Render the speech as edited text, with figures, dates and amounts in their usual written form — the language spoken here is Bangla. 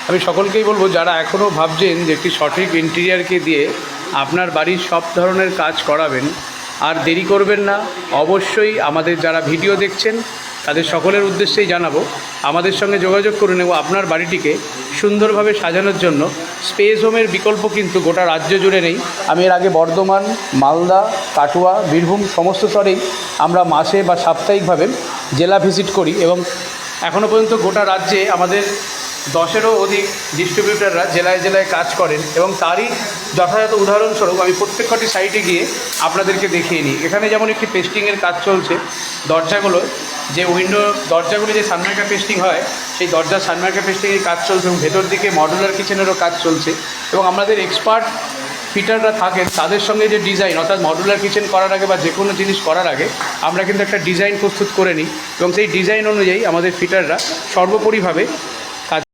আমি সকলকেই বলবো, যারা এখনও ভাবছেন যে একটি সঠিক ইন্টেরিয়ারকে দিয়ে আপনার বাড়ির সব ধরনের কাজ করাবেন, আর দেরি করবেন না। অবশ্যই আমাদের যারা ভিডিও দেখছেন তাদের সকলের উদ্দেশ্যেই জানাবো, আমাদের সঙ্গে যোগাযোগ করুন এবং আপনার বাড়িটিকে সুন্দরভাবে সাজানোর জন্য স্পেস হোমের বিকল্প কিন্তু গোটা রাজ্য জুড়ে নেই। আমি এর আগে বর্ধমান, মালদা, কাটোয়া, বীরভূম সমস্ত স্তরেই আমরা মাসে বা সাপ্তাহিকভাবে জেলা ভিজিট করি এবং এখনও পর্যন্ত গোটা রাজ্যে আমাদের 10-এরও অধিক ডিস্ট্রিবিউটাররা জেলায় জেলায় কাজ করেন এবং তারই যথাযথ উদাহরণস্বরূপ আমি প্রত্যেকটি সাইটে গিয়ে আপনাদেরকে দেখিয়ে নিই। এখানে যেমন একটি পেস্টিংয়ের কাজ চলছে, দরজাগুলো যে দরজাগুলো যে সানমাইকা পেস্টিং হয়, সেই দরজার সানমাইকা পেস্টিংয়ের কাজ চলছে এবং ভেতর দিকে মডুলার কিচেনেরও কাজ চলছে এবং আমাদের এক্সপার্ট ফিটাররা থাকেন, তাদের সঙ্গে যে ডিজাইন, অর্থাৎ মডুলার কিচেন করার আগে বা যে কোনো জিনিস করার আগে আমরা কিন্তু একটা ডিজাইন প্রস্তুত করে নিই এবং সেই ডিজাইন অনুযায়ী আমাদের ফিটাররা সর্বোপরিভাবে